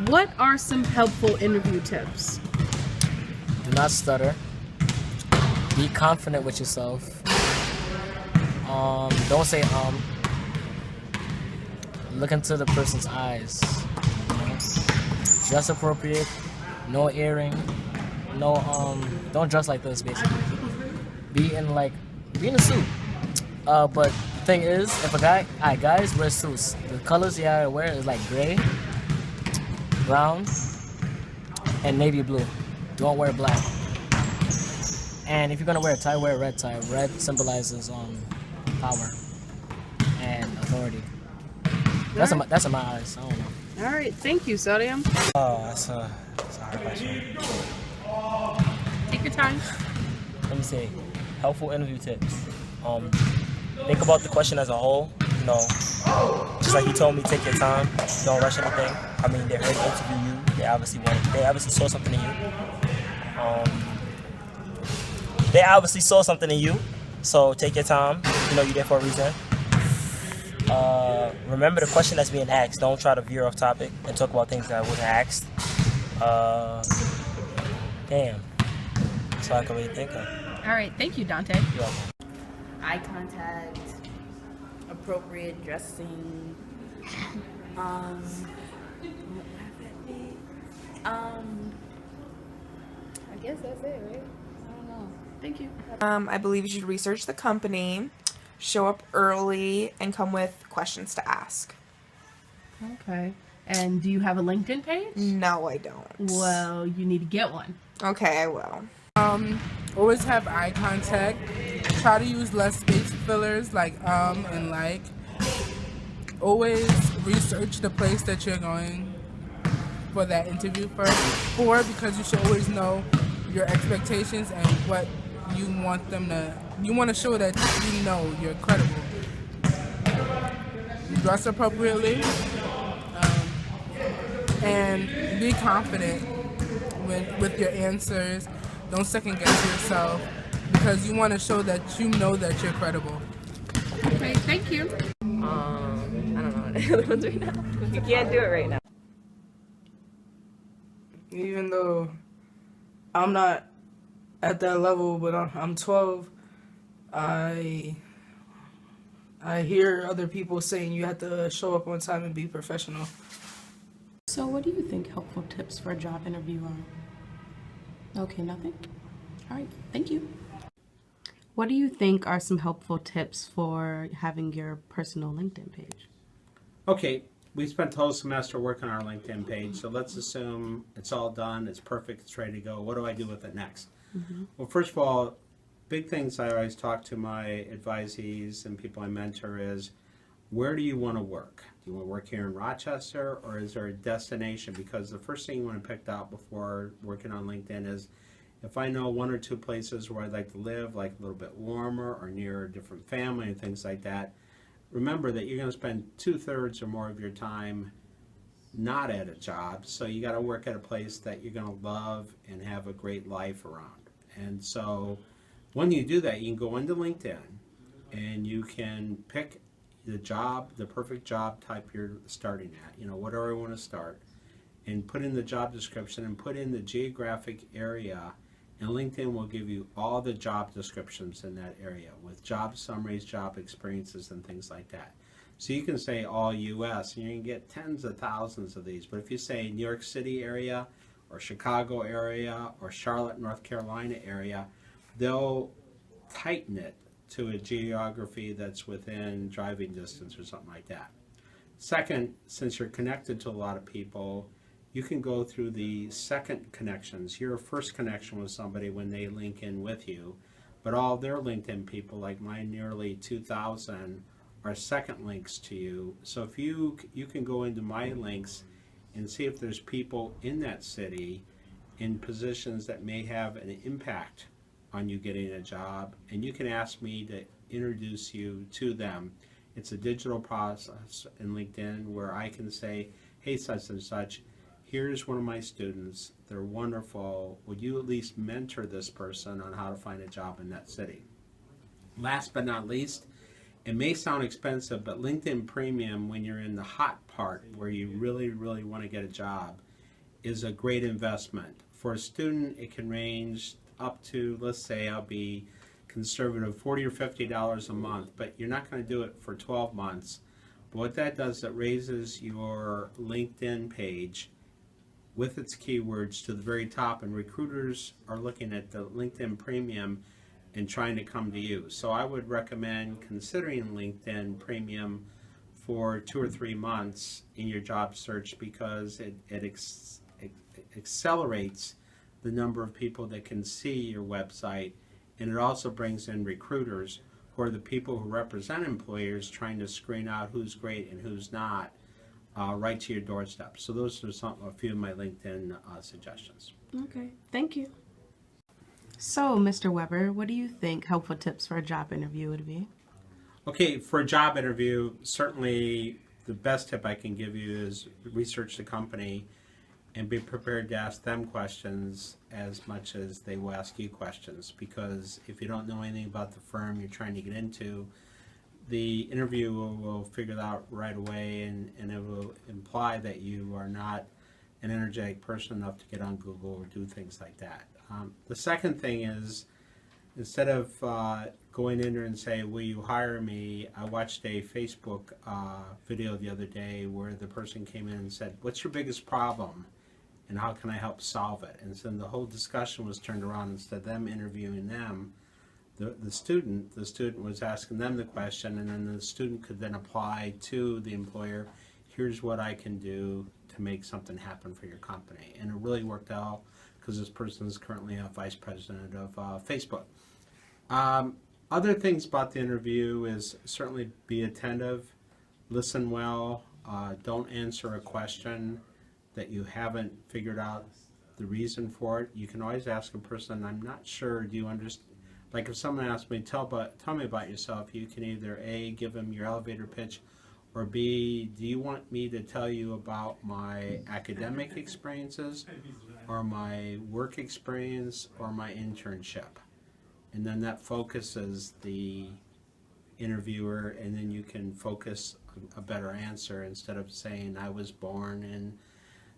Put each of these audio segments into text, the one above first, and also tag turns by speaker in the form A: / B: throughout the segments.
A: What are some helpful interview tips?
B: Do not stutter. Be confident with yourself. Don't say Look into the person's eyes. You know? Dress appropriate. No earring. No Don't dress like this basically. Be in a suit. But the thing is, if guys wear suits. The colors you gotta wear is like gray, brown, and navy blue. Don't wear black. And if you're gonna wear a tie, wear a red tie. Red symbolizes power and authority. That's in my eyes. I don't know.
A: All right, thank you, Sodium.
C: That's a hard question.
A: Take your time.
C: Let me say, helpful interview tips. Think about the question as a whole. You know, just like you told me, take your time. Don't rush anything. I mean, they're here to interview you. They obviously saw something in you. They obviously saw something in you. So take your time. You know, you're there for a reason. Remember the question that's being asked. Don't try to veer off topic and talk about things that wasn't asked. Damn. That's all I can really think of.
A: All right, thank you, Dante.
C: You're welcome.
D: Eye contact, appropriate dressing, I guess that's it, right? I don't know.
A: Thank you.
E: I believe you should research the company, show up early, and come with questions to ask.
A: Okay. And do you have a LinkedIn page?
E: No, I don't.
A: Well, you need to get one.
E: Okay, I will.
F: Always have eye contact. Try to use less space fillers like and like. Always research the place that you're going for that interview for because you should always know your expectations and what you want them to. You want to show that you know you're credible. Dress appropriately and be confident with your answers. Don't second guess yourself because you want to show that you know that you're credible.
A: Okay, thank you.
D: I don't know the other ones right now. You can't do it right now.
G: Even though I'm not at that level, but I'm 12, I hear other people saying you have to show up on time and be professional.
A: So what do you think helpful tips for a job interview are? Okay, nothing? All right, thank you. What do you think are some helpful tips for having your personal LinkedIn page?
H: Okay, we spent the whole semester working on our LinkedIn page, so let's assume it's all done, it's perfect, it's ready to go. What do I do with it next? Well, first of all, big things I always talk to my advisees and people I mentor is, where do you want to work? Do you want to work here in Rochester, or is there a destination? Because the first thing you want to pick out before working on LinkedIn is, if I know one or two places where I'd like to live, like a little bit warmer or near a different family and things like that, remember that you're going to spend 2/3 or more of your time not at a job, so you got to work at a place that you're going to love and have a great life around. And so when you do that, you can go into LinkedIn and you can pick the job, the perfect job type you're starting at, you know, whatever you want to start, and put in the job description and put in the geographic area, and LinkedIn will give you all the job descriptions in that area with job summaries, job experiences, and things like that. So you can say all US, and you can get tens of thousands of these. But if you say New York City area, or Chicago area, or Charlotte, North Carolina area, they'll tighten it to a geography that's within driving distance or something like that. Second, since you're connected to a lot of people, you can go through the second connections. Your first connection with somebody when they link in with you, but all their LinkedIn people, like mine, nearly 2,000, are second links to you. So if you can go into my links and see if there's people in that city in positions that may have an impact on you getting a job, and you can ask me to introduce you to them. It's a digital process in LinkedIn where I can say, hey, such and such, here's one of my students, they're wonderful, would you at least mentor this person on how to find a job in that city? Last but not least, it may sound expensive, but LinkedIn Premium, when you're in the hot part where you really, really want to get a job, is a great investment. For a student, it can range up to, let's say, I'll be conservative, $40 or $50 a month, but you're not going to do it for 12 months. But what that does, it raises your LinkedIn page with its keywords to the very top, and recruiters are looking at the LinkedIn Premium and trying to come to you. So I would recommend considering LinkedIn Premium for 2 or 3 months in your job search, because it accelerates the number of people that can see your website, and it also brings in recruiters who are the people who represent employers trying to screen out who's great and who's not, right to your doorstep. So those are a few of my LinkedIn suggestions.
A: Okay, thank you. So, Mr. Weber, what do you think helpful tips for a job interview would be?
H: Okay, for a job interview, certainly the best tip I can give you is research the company and be prepared to ask them questions as much as they will ask you questions, because if you don't know anything about the firm you're trying to get into, the interviewer will figure that out right away, and it will imply that you are not an energetic person enough to get on Google or do things like that. The second thing is, instead of going in there and say, will you hire me, I watched a Facebook video the other day where the person came in and said, what's your biggest problem and how can I help solve it? And so the whole discussion was turned around. Instead of them interviewing them, the student was asking them the question, and then the student could then apply to the employer, here's what I can do to make something happen for your company. And it really worked out, because this person is currently a vice president of Facebook. Other things about the interview is certainly be attentive, listen well, don't answer a question that you haven't figured out the reason for it. You can always ask a person, I'm not sure, do you understand? Like if someone asks me, tell me about yourself, you can either A, give them your elevator pitch, or B, do you want me to tell you about my academic experiences, or my work experience, or my internship? And then that focuses the interviewer, and then you can focus a better answer instead of saying I was born in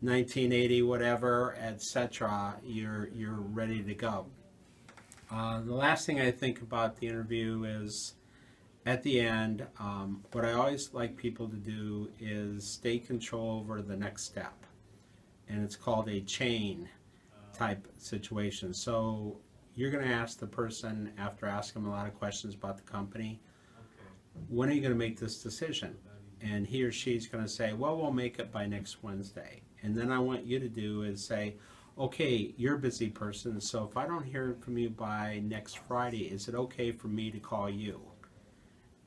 H: 1980 whatever, etc. You're ready to go. The last thing I think about the interview is, at the end, what I always like people to do is take control over the next step, and it's called a chain type situation. So you're going to ask the person, after asking them a lot of questions about the company, when are you going to make this decision? And he or she's going to say, well, we'll make it by next Wednesday. And then I want you to do is say, okay, you're a busy person, so if I don't hear from you by next Friday, is it okay for me to call you?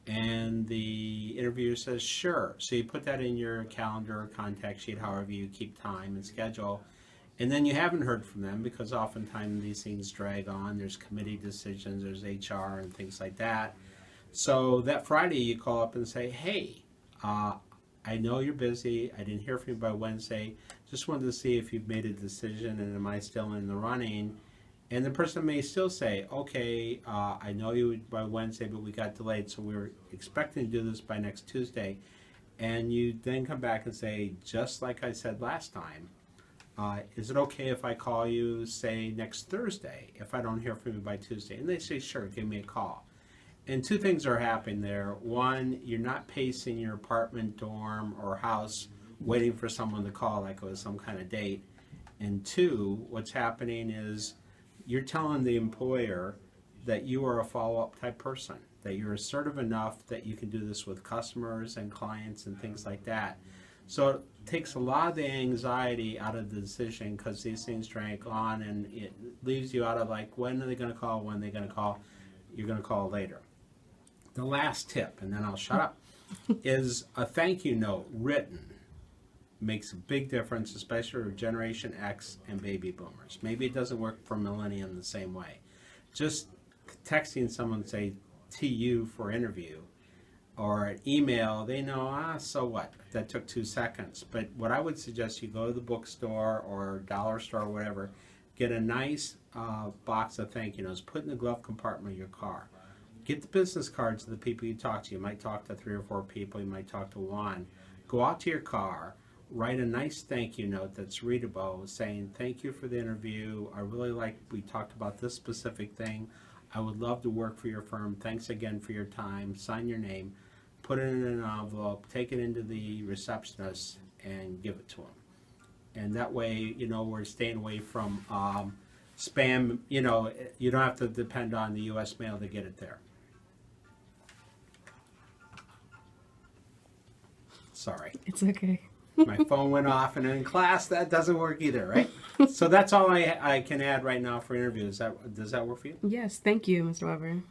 H: And the interviewer says, sure. So you put that in your calendar or contact sheet, however you keep time and schedule. And then you haven't heard from them, because oftentimes these things drag on. There's committee decisions, there's HR and things like that. So that Friday you call up and say, hey, I know you're busy. I didn't hear from you by Wednesday. Just wanted to see if you've made a decision and am I still in the running? And the person may still say, okay, I know you by Wednesday, but we got delayed, so we were expecting to do this by next Tuesday. And you then come back and say, just like I said last time, is it okay if I call you, say, next Thursday if I don't hear from you by Tuesday? And they say, sure, give me a call. And two things are happening there. One, you're not pacing your apartment, dorm, or house waiting for someone to call like it was some kind of date. And two, what's happening is you're telling the employer that you are a follow-up type person, that you're assertive enough that you can do this with customers and clients and things like that. So it takes a lot of the anxiety out of the decision, because these things drag on, and it leaves you out of like, when are they going to call, when are they going to call? You're going to call later. The last tip, and then I'll shut up, is a thank you note written makes a big difference, especially for Generation X and baby boomers. Maybe it doesn't work for millennium the same way. Just texting someone, say, TU for interview, or an email, they know, so what? That took 2 seconds. But what I would suggest, you go to the bookstore or dollar store or whatever, get a nice box of thank you notes, put in the glove compartment of your car. Get the business cards of the people you talk to. You might talk to 3 or 4 people. You might talk to one. Go out to your car, write a nice thank you note that's readable saying, thank you for the interview. I really like, we talked about this specific thing. I would love to work for your firm. Thanks again for your time. Sign your name, put it in an envelope, take it into the receptionist, and give it to them. And that way, you know, we're staying away from spam. You know, you don't have to depend on the U.S. mail to get it there. Sorry.
A: It's okay.
H: My phone went off, and in class, that doesn't work either, right? So that's all I can add right now for interviews. Does that work for you?
A: Yes, thank you, Mr. Weber.